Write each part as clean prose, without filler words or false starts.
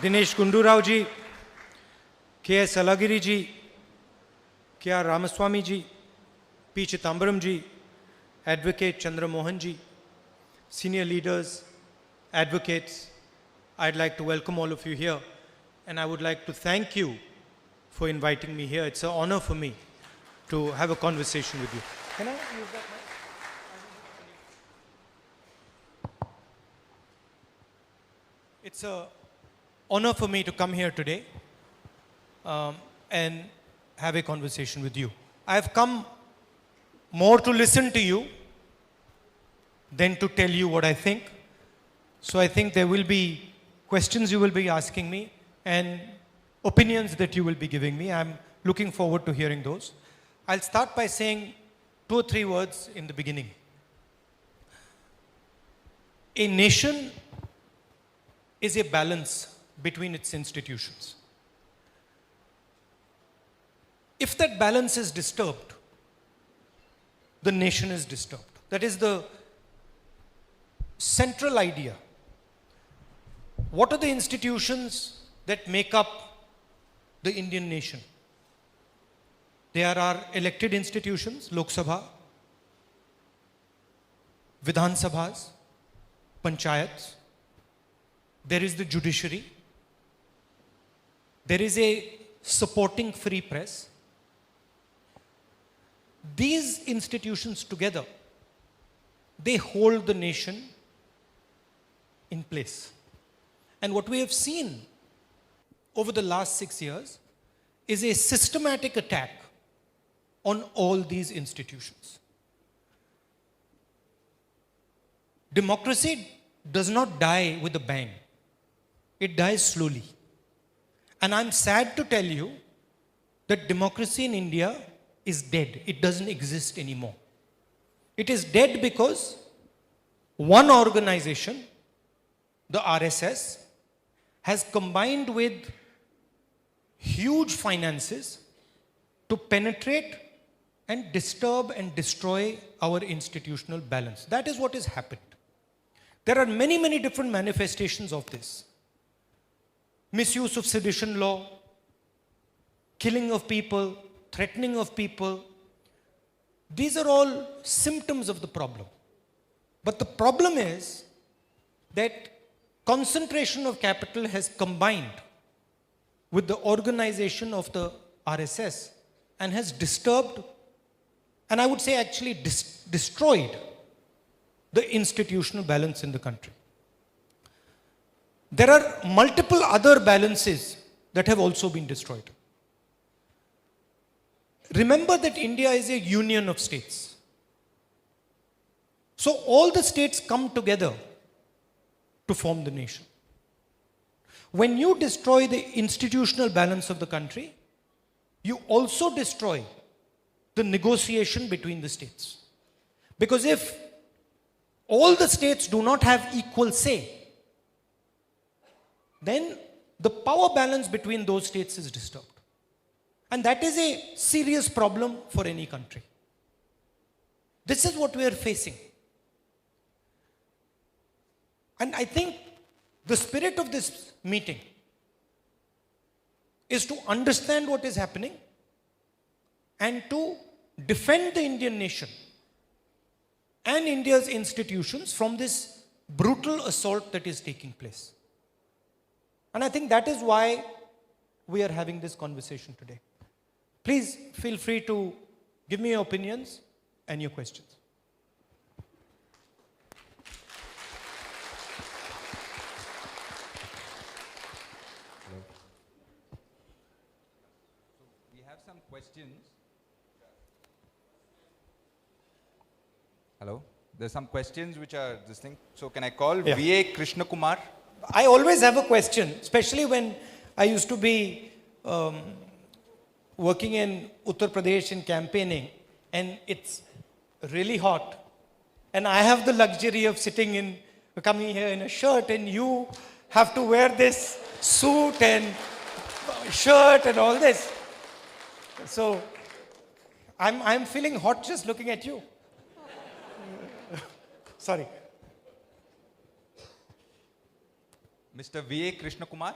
Dinesh Gundurao ji, K.S. Alagiri ji, K.R. Ramaswamy ji, P. Chithambaram ji, Advocate Chandra Mohan ji, senior leaders, advocates, I'd like to welcome all of you here, and I would like to thank you for inviting me here. It's an honor for me to have a conversation with you. Can I use that mic? It's an honor for me to come here today and have a conversation with you. I've come more to listen to you than to tell you what I think. So I think there will be questions you will be asking me and opinions that you will be giving me. I'm looking forward to hearing those. I'll start by saying 2 or 3 words in the beginning. A nation is a balance between its institutions. If that balance is disturbed, the nation is disturbed. That is the central idea. What are the institutions that make up the Indian nation? There are elected institutions, Lok Sabha, Vidhan Sabhas, Panchayats. There is the judiciary. There is a supporting free press. These institutions together, they hold the nation in place. And what we have seen over the last 6 years is a systematic attack on all these institutions. Democracy does not die with a bang. It dies slowly. And I'm sad to tell you that democracy in India is dead. It doesn't exist anymore. It is dead because one organization, the RSS, has combined with huge finances to penetrate and disturb and destroy our institutional balance. That is what has happened. There are many, many different manifestations of this. Misuse of sedition law, killing of people, threatening of people. These are all symptoms of the problem. But the problem is that concentration of capital has combined with the organization of the RSS and has disturbed, and I would say actually destroyed, the institutional balance in the country. There are multiple other balances that have also been destroyed. Remember that India is a union of states. So all the states come together to form the nation. When you destroy the institutional balance of the country, you also destroy the negotiation between the states. Because if all the states do not have equal say, then the power balance between those states is disturbed. And that is a serious problem for any country. This is what we are facing. And I think the spirit of this meeting is to understand what is happening and to defend the Indian nation and India's institutions from this brutal assault that is taking place. And I think that is why we are having this conversation today. Please feel free to give me your opinions and your questions. We have some questions. Hello? There's some questions which are this thing. So can I call V.A. Krishna Kumar? I always have a question, especially when I used to be working in Uttar Pradesh in campaigning, and it's really hot. And I have the luxury of coming here in a shirt, and you have to wear this suit and shirt and all this. So I'm feeling hot just looking at you. Sorry. Mr. V.A. Krishna Kumar?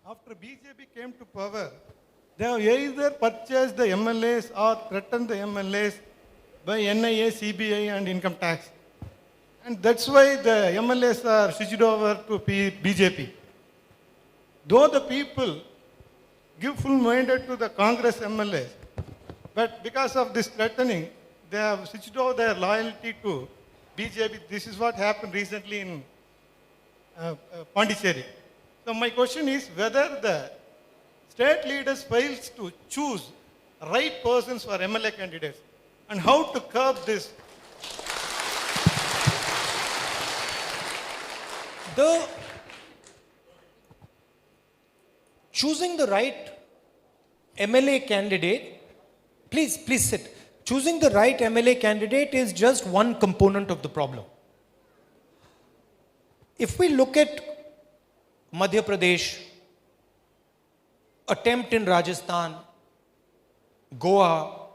After BJP came to power, they have either purchased the MLAs or threatened the MLAs by NIA, CBI, and income tax. And that's why the MLAs are switched over to BJP. Though the people give full mandate to the Congress MLAs, but because of this threatening, they have switched over their loyalty to BJP. This is what happened recently in Pondicherry. So my question is whether the state leaders fails to choose right persons for MLA candidates and how to curb this. The choosing the right MLA candidate, please sit. Choosing the right MLA candidate is just one component of the problem. If we look at Madhya Pradesh, attempt in Rajasthan, Goa,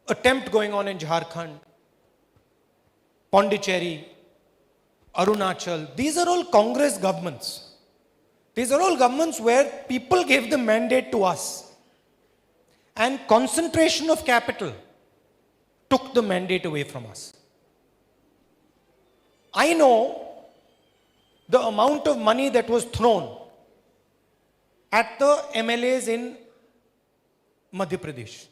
attempt going on in Jharkhand, Pondicherry, Arunachal, these are all Congress governments. These are all governments where people gave the mandate to us. And concentration of capital took the mandate away from us. I know the amount of money that was thrown at the MLAs in Madhya Pradesh.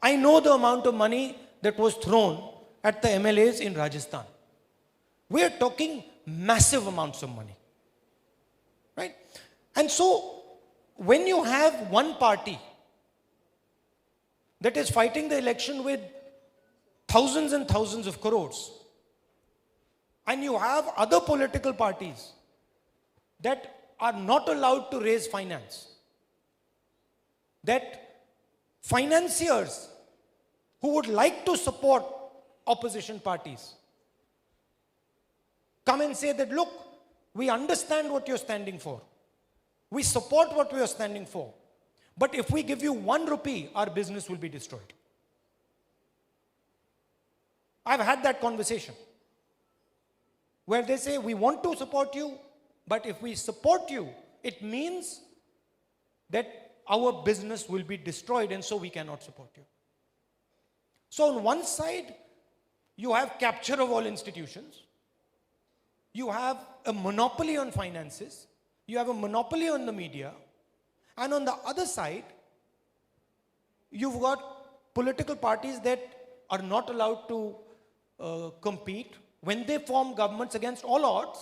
I know the amount of money that was thrown at the MLAs in Rajasthan. We are talking massive amounts of money. Right? And so, when you have one party that is fighting the election with thousands and thousands of crores, and you have other political parties that are not allowed to raise finance, that financiers who would like to support opposition parties come and say that, look, we understand what you're standing for. We support what we are standing for. But if we give you 1 rupee, our business will be destroyed. I've had that conversation where they say, we want to support you, but if we support you, it means that our business will be destroyed and so we cannot support you. So on one side, you have capture of all institutions. You have a monopoly on finances. You have a monopoly on the media. And on the other side, you've got political parties that are not allowed to compete. When they form governments against all odds,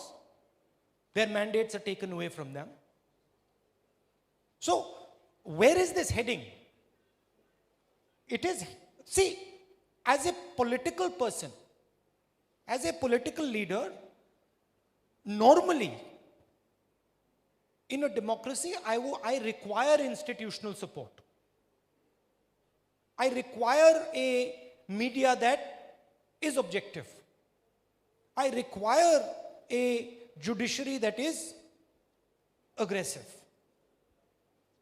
their mandates are taken away from them. So, where is this heading? It is, see, as a political person, as a political leader, normally, in a democracy, I require institutional support. I require a media that is objective. I require a judiciary that is aggressive.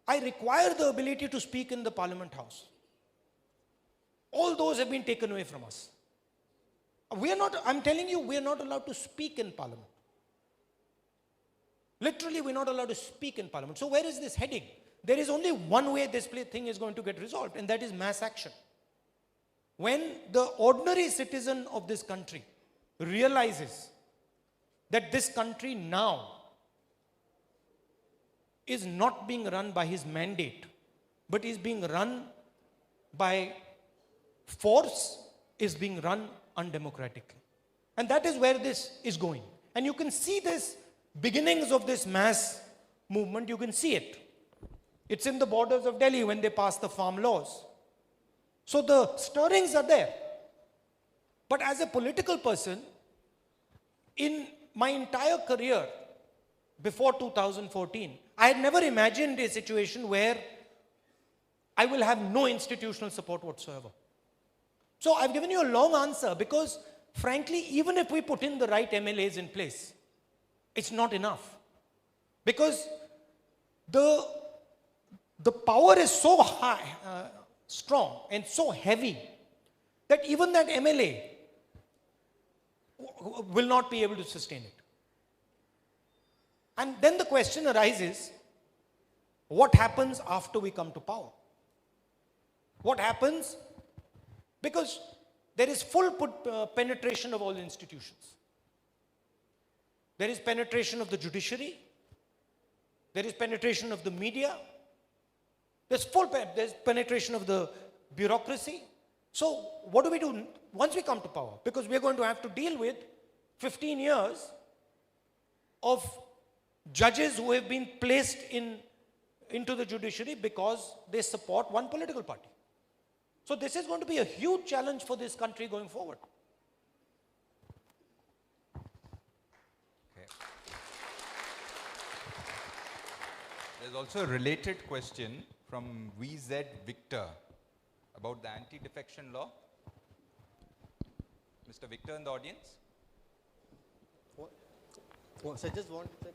I require the ability to speak in the Parliament House. All those have been taken away from us. We are not, I'm telling you, we are not allowed to speak in Parliament. Literally, we're not allowed to speak in Parliament. So where is this heading? There is only one way this thing is going to get resolved, and that is mass action. When the ordinary citizen of this country realizes that this country now is not being run by his mandate, but is being run by force, is being run undemocratically. And that is where this is going. And you can see this beginnings of this mass movement, you can see it. It's in the borders of Delhi when they passed the farm laws. So the stirrings are there. But as a political person, in my entire career before 2014, I had never imagined a situation where I will have no institutional support whatsoever. So I've given you a long answer because, frankly, even if we put in the right MLAs in place, it's not enough. Because the power is so high, strong and so heavy that even that MLA will not be able to sustain it. And then the question arises, what happens after we come to power? What happens? Because there is full penetration of all institutions. There is penetration of the judiciary. There is penetration of the media. There's penetration of the bureaucracy. So what do we do once we come to power? Because we're going to have to deal with 15 years of judges who have been placed into the judiciary because they support one political party. So this is going to be a huge challenge for this country going forward. Okay. There's also a related question from VZ Victor about the anti-defection law. Mr. Victor in the audience? I just want to check.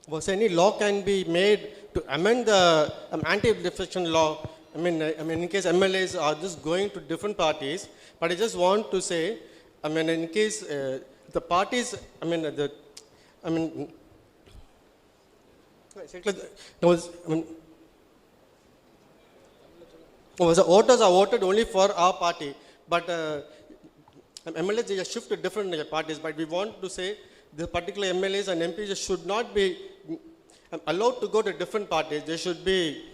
Was any law can be made to amend the anti-defection law? I mean, in case MLAs are just going to different parties, but I just want to say, in case the parties, the voters are voted only for our party, but MLAs they just shift to different parties. But we want to say the particular MLAs and MPs should not be allowed to go to different parties. They should be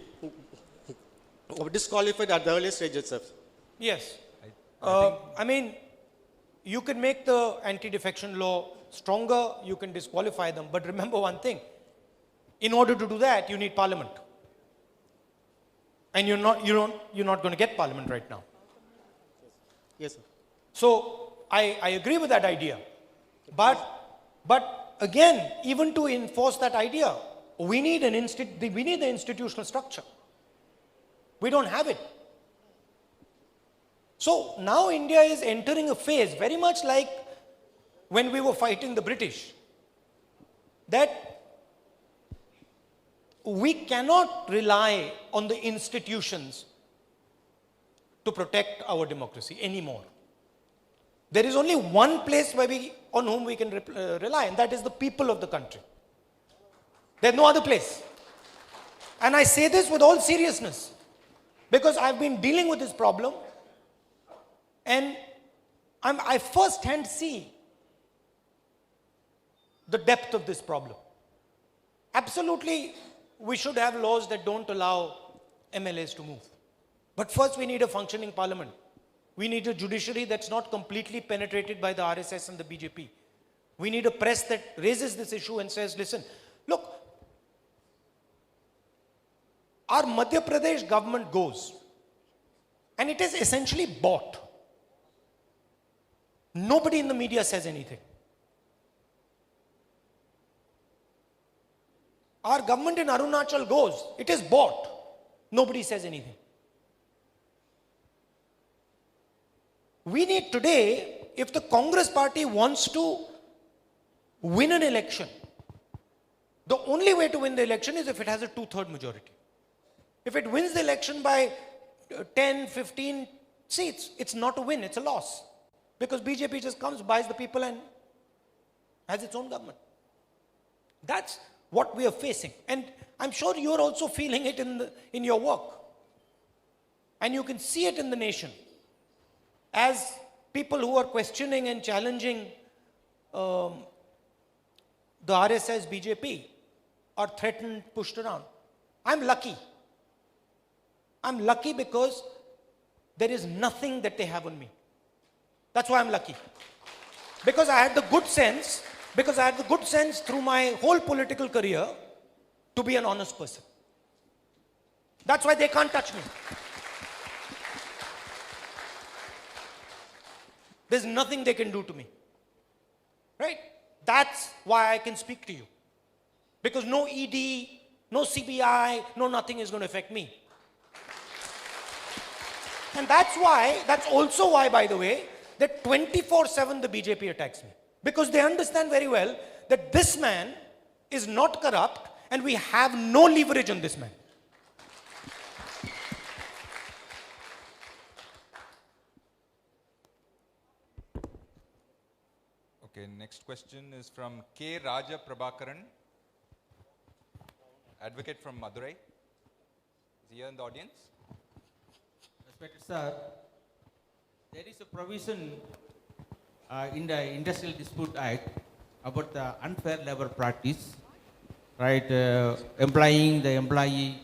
disqualified at the early stage itself. Yes. I mean, you can make the anti-defection law stronger, you can disqualify them, but remember one thing. In order to do that, you need parliament. And you're not going to get parliament right now. Yes, sir. So I agree with that idea. But again, even to enforce that idea, we need the institutional structure. We don't have it. So now India is entering a phase very much like when we were fighting the British, that we cannot rely on the institutions to protect our democracy anymore. There is only one place on whom we can rely, and that is the people of the country. There's no other place. And I say this with all seriousness, because I've been dealing with this problem, and I firsthand see the depth of this problem. Absolutely, we should have laws that don't allow MLAs to move. But first we need a functioning parliament. We need a judiciary that's not completely penetrated by the RSS and the BJP. We need a press that raises this issue and says, listen, look, our Madhya Pradesh government goes, and it is essentially bought. Nobody in the media says anything. Our government in Arunachal goes, it is bought. Nobody says anything. We need today, if the Congress party wants to win an election, the only way to win the election is if it has a 2/3 majority. If it wins the election by 10, 15 seats, it's not a win, it's a loss. Because BJP just comes, buys the people and has its own government. That's what we are facing. And I'm sure you're also feeling it in your work. And you can see it in the nation. As people who are questioning and challenging the RSS, BJP are threatened, pushed around. I'm lucky. I'm lucky because there is nothing that they have on me. That's why I'm lucky. Because I had the good sense through my whole political career to be an honest person. That's why they can't touch me. There's nothing they can do to me. Right? That's why I can speak to you. Because no ED, no CBI, no nothing is going to affect me. And that's also why, by the way, that 24/7 the BJP attacks me. Because they understand very well that this man is not corrupt and we have no leverage on this man. Okay, next question is from K. Raja Prabhakaran advocate from Madurai. Is he here in the audience? Respected sir, there is a provision in the Industrial Dispute Act about the unfair labor practice, right? Employing the employee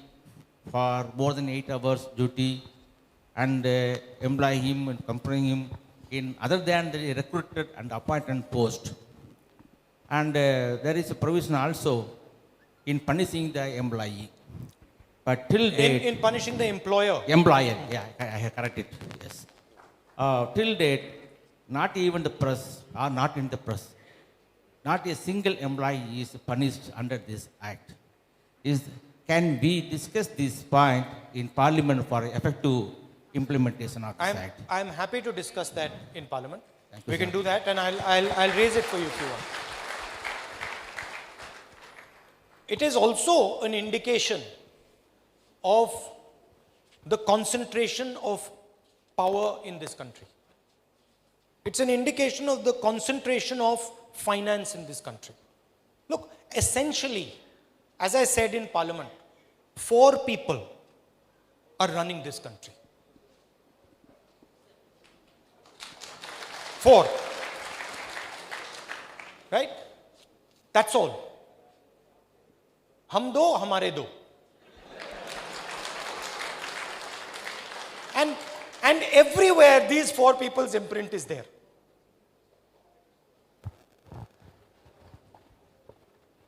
for more than 8 hours duty and employ him and company him in other than the recruited and appointed post. And there is a provision also in punishing the employee. But till date, In punishing the employer. employer, yeah, I correct it, yes. Till date, not even the press or not in the press, not a single employee is punished under this act. Can we discuss this point in Parliament for effective implementation of this act? I'm happy to discuss that in Parliament. Thank you, We can sir. do that, and I'll raise it for you if you want. It is also an indication of the concentration of power in this country. It's an indication of the concentration of finance in this country. Look, essentially, as I said in Parliament, 4 people are running this country. 4. Right? That's all. हम 2, हमारे 2. And everywhere these 4 people's imprint is there.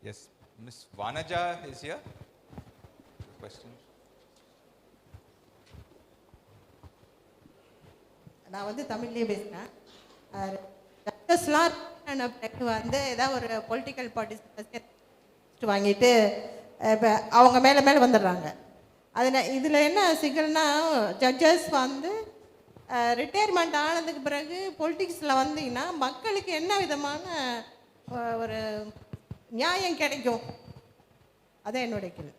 Yes. Ms. Vanaja is here. Question. நான் வந்து தமிழ்லேயே பேசுகிறேன். ஜட்ஜஸ்லாம் பிறகு வந்து ஏதாவது ஒரு பொலிட்டிக்கல் பார்ட்டிஸ் வாங்கிட்டு இப்போ அவங்க மேலே வந்துடுறாங்க. அதில் இதில் என்ன சிக்கல்னா, ஜட்ஜஸ் வந்து ரிட்டையர்மெண்ட் ஆனதுக்கு பிறகு பொலிட்டிக்ஸில் வந்தீங்கன்னா மக்களுக்கு என்ன விதமான ஒரு நியாயம் கிடைக்கும்? அதான் என்னுடைய கேள்வி.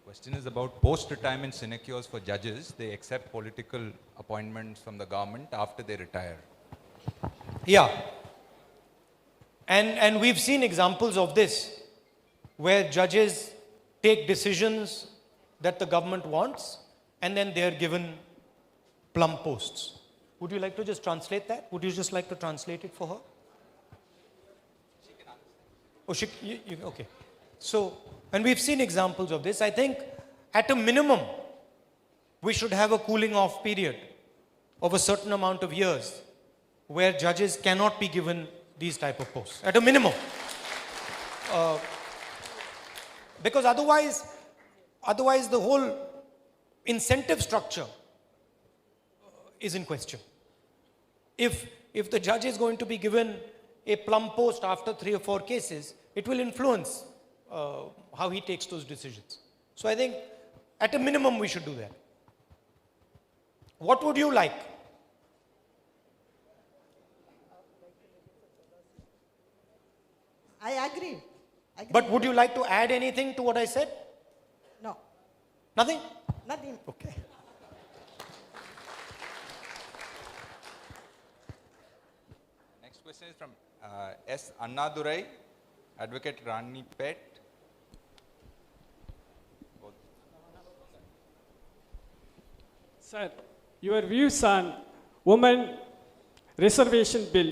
Question is about post-retirement sinecures for judges. They accept political appointments from the government after they retire. Yeah. And we've seen examples of this, where judges take decisions that the government wants, and then they are given plum posts. Would you like to just translate that? Would you just like to translate it for her? Oh, okay. So, and we've seen examples of this. I think at a minimum, we should have a cooling off period of a certain amount of years where judges cannot be given these type of posts. At a minimum. Because otherwise the whole incentive structure is in question. If the judge is going to be given a plum post after 3 or 4 cases, it will influence how he takes those decisions. So I think at a minimum we should do that. What would you like? I agree. But would you like to add anything to what I said? No, Nothing? nothing. Okay. Next question is from S. Annadurai, Advocate Rani Pet. Sir, your views on women reservation bill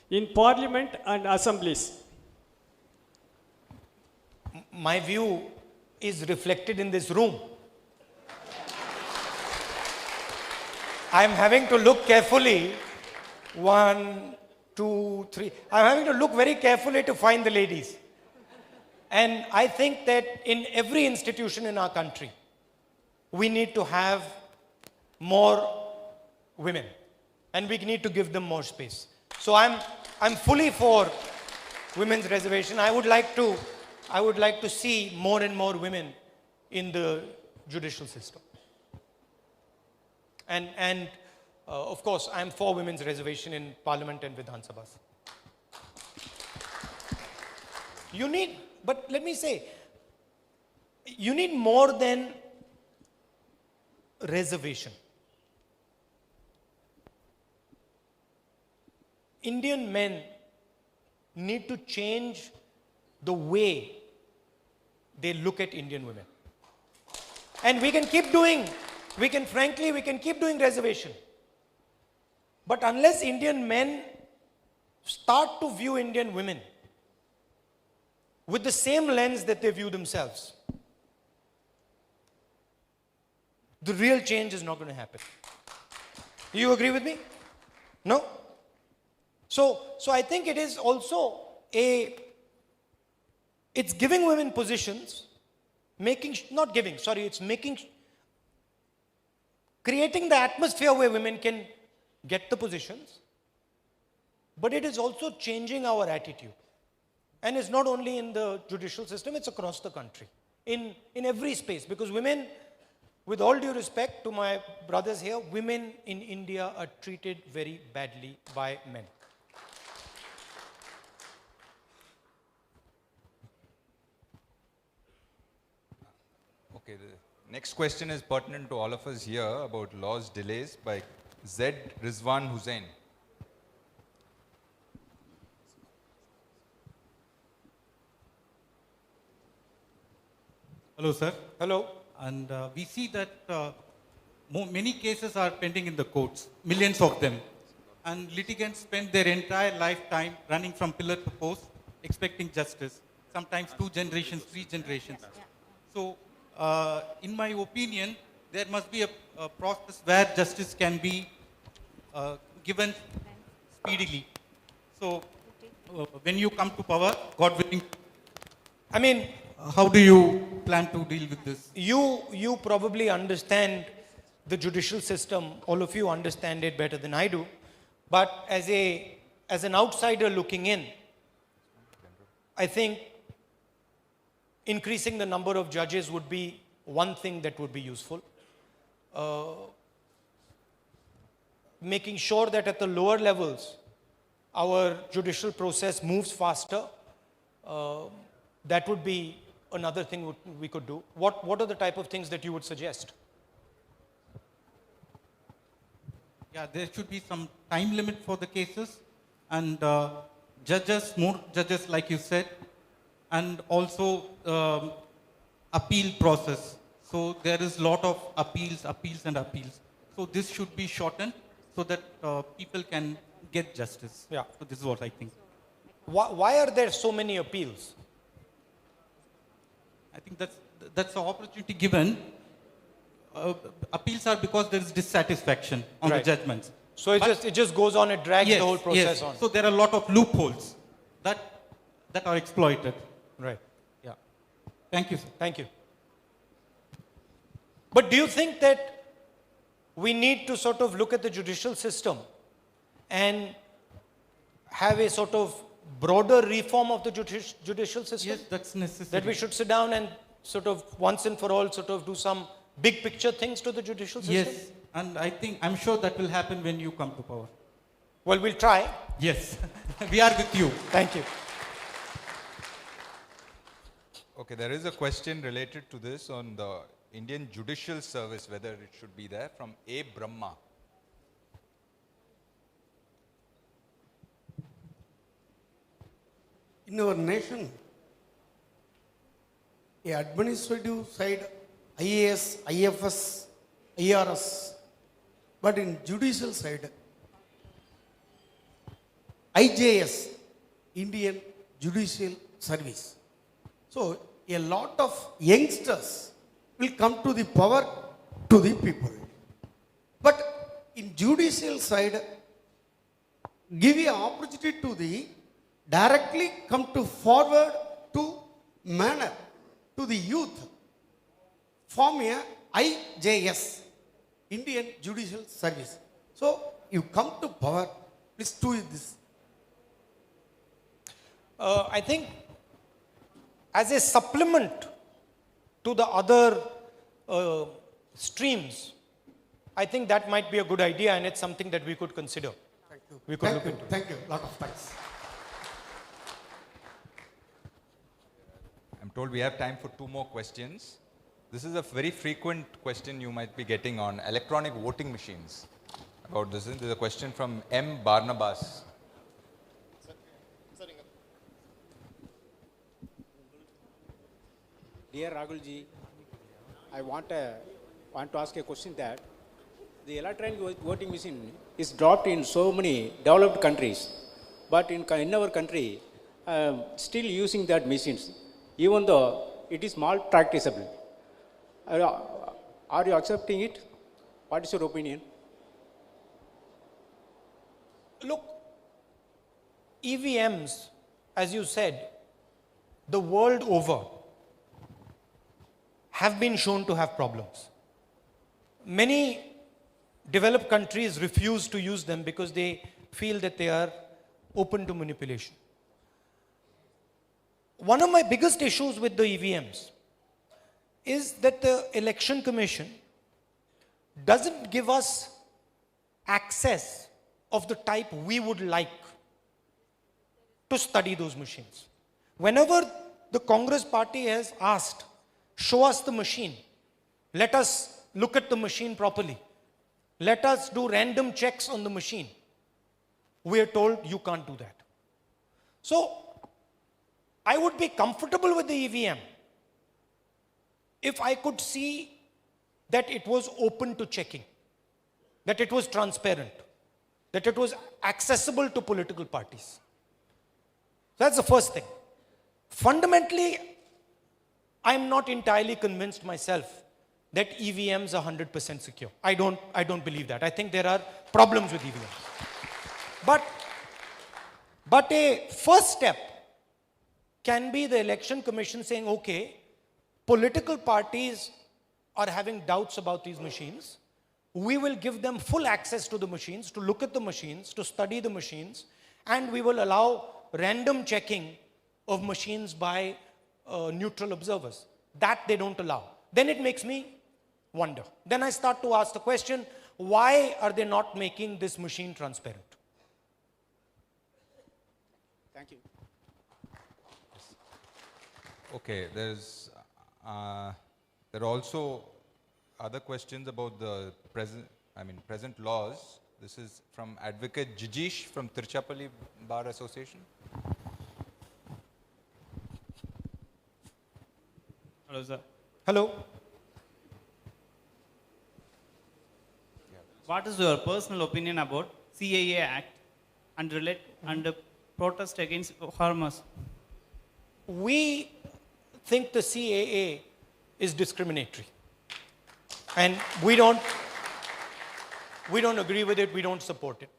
in parliament and assemblies. My view is reflected in this room. I am having to look carefully. 1, 2, 3. I'm having to look very carefully to find the ladies. And I think that in every institution in our country, we need to have more women. And we need to give them more space. So I'm fully for women's reservation. I would like to see more and more women in the judicial system. And of course, I'm for women's reservation in Parliament and Vidhan Sabhas. You need, but let me say, you need more than reservation. Indian men need to change the way they look at Indian women. And we can keep doing, we can keep doing reservation. But unless Indian men start to view Indian women with the same lens that they view themselves, the real change is not going to happen. Do you agree with me? No? So I think it is also it's giving women positions, creating the atmosphere where women can get the positions, but it is also changing our attitude. And it's not only in the judicial system, it's across the country, in every space, because women, with all due respect to my brothers here, women in India are treated very badly by men. Okay, the next question is pertinent to all of us here about laws delays by Z. Rizwan Hussain. Hello, sir. Hello? And we see that many cases are pending in the courts, millions of them. And litigants spend their entire lifetime running from pillar to post, expecting justice, sometimes 2 generations, 3 generations. So, in my opinion, there must be a process where justice can be given speedily. So, when you come to power, God willing, I mean, how do you plan to deal with this? you probably understand the judicial system. All of you understand it better than I do. But as an outsider looking in, I think increasing the number of judges would be one thing that would be useful. Making sure that at the lower levels, our judicial process moves faster. That would be another thing we could do. What are the type of things that you would suggest? Yeah, there should be some time limit for the cases and judges, more judges like you said, and also appeal process. So there is a lot of appeals. So this should be shortened so that people can get justice. Yeah. So this is what I think. Why are there so many appeals? I think that's an opportunity given. Appeals are because there is dissatisfaction on Right. the judgments. So it just goes on, it drags the whole process on. So there are a lot of loopholes that are exploited. Right. Yeah. Thank you, sir. Thank you. But do you think that we need to sort of look at the judicial system and have a sort of broader reform of the judicial system? Yes, that's necessary. That we should sit down and sort of once and for all sort of do some big picture things to the judicial system? Yes, and I'm sure that will happen when you come to power. Well, we'll try. Yes, we are with you. Thank you. Okay, there is a question related to this on the Indian Judicial Service, whether it should be there, from A. Brahma. In our nation, a administrative side, IAS, IFS, IRS, but in judicial side, IJS, Indian Judicial Service. So a lot of youngsters will come to the power to the people. But in judicial side, give an opportunity to the directly come to forward to manner to the youth. Form a IJS, Indian Judicial Service. So you come to power, please do this. I think as a supplement to the other streams, I think that might be a good idea and it's something that we could consider. Thank you. We could Thank look you. into. Thank you. Lot of thanks. I'm told we have time for 2 more questions. This is a very frequent question you might be getting on electronic voting machines. About this, there's a question from M. Barnabas. Dear Rahulji, I want to ask a question that the electronic voting machine is dropped in so many developed countries, but in our country, still using that machines, even though it is malpracticable. Are you accepting it? What is your opinion? Look, EVMs, as you said, the world over, have been shown to have problems. Many developed countries refuse to use them because they feel that they are open to manipulation. One of my biggest issues with the EVMs is that the Election Commission doesn't give us access of the type we would like to study those machines. Whenever the Congress party has asked, show us the machine, let us look at the machine properly, let us do random checks on the machine, we are told you can't do that. So I would be comfortable with the EVM if I could see that it was open to checking, that it was transparent, that it was accessible to political parties. That's the first thing. Fundamentally, I'm not entirely convinced myself that EVMs are 100% secure. I don't believe that. I think there are problems with EVMs. But a first step can be the Election Commission saying, okay, political parties are having doubts about these machines. We will give them full access to the machines, to look at the machines, to study the machines, and we will allow random checking of machines by neutral observers. That they don't allow. Then it makes me wonder. Then I start to ask the question, why are they not making this machine transparent? Thank you. Okay, there are also other questions about the present laws. This is from Advocate Jijish from Tiruchirappalli Bar Association. Hello, sir. Hello. What is your personal opinion about CAA Act and protest against farmers? We think the CAA is discriminatory. And we don't agree with it, we don't support it.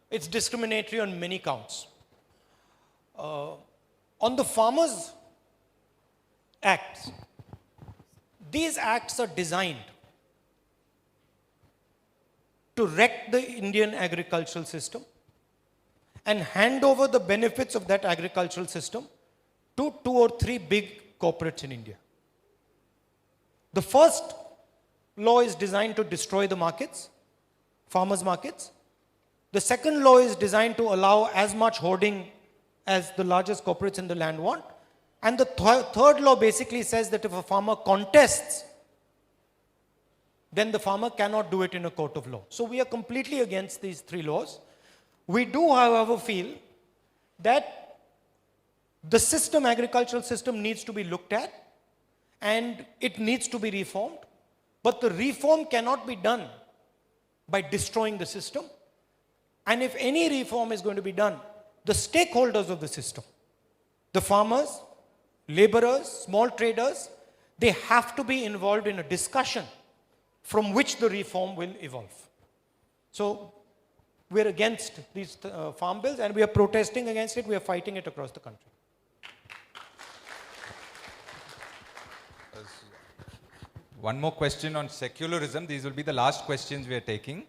It's discriminatory on many counts. On the Farmers Acts, these acts are designed to wreck the Indian agricultural system and hand over the benefits of that agricultural system to 2 or 3 big corporates in India. The first law is designed to destroy the markets, farmers' markets. The second law is designed to allow as much hoarding as the largest corporates in the land want. And the third law basically says that if a farmer contests, then the farmer cannot do it in a court of law. So we are completely against these 3 laws. We do, however, feel that the system, agricultural system, needs to be looked at and it needs to be reformed. But the reform cannot be done by destroying the system. And if any reform is going to be done, the stakeholders of the system, the farmers, laborers, small traders, they have to be involved in a discussion from which the reform will evolve. So we're against these farm bills and we are protesting against it. We are fighting it across the country. One more question on secularism. These will be the last questions we are taking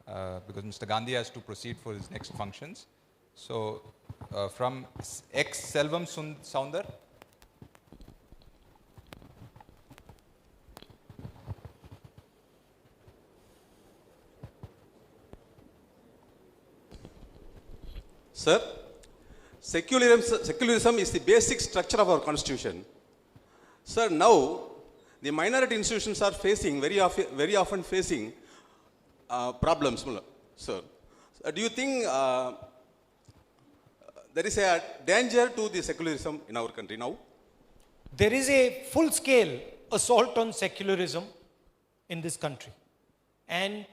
because Mr. Gandhi has to proceed for his next functions. So from Selvam Soundar. Sir, secularism is the basic structure of our constitution. Sir, now the minority institutions are facing, very often facing problems, sir. Do you think there is a danger to the secularism in our country now? There is a full-scale assault on secularism in this country. And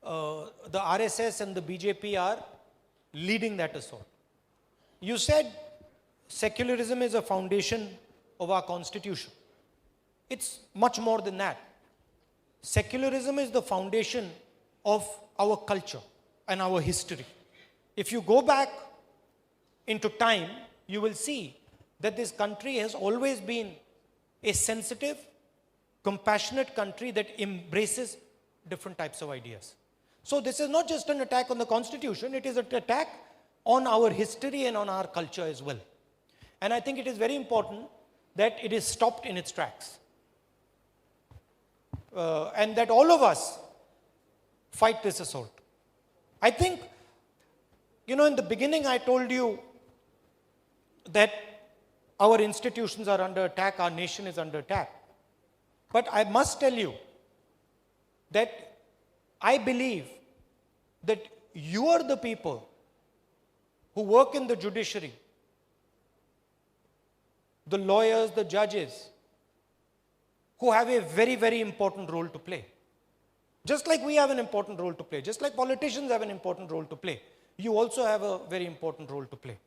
the RSS and the BJP are leading that assault. You said secularism is a foundation of our constitution. It's much more than that. Secularism is the foundation of our culture and our history. If you go back into time, you will see that this country has always been a sensitive, compassionate country that embraces different types of ideas. So this is not just an attack on the constitution, it is an attack on our history and on our culture as well. And I think it is very important that it is stopped in its tracks. And that all of us fight this assault. I think, in the beginning I told you that our institutions are under attack, our nation is under attack. But I must tell you that I believe that you are the people who work in the judiciary, the lawyers, the judges, who have a very, very important role to play. Just like we have an important role to play, just like politicians have an important role to play, you also have a very important role to play.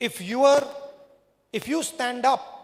If you stand up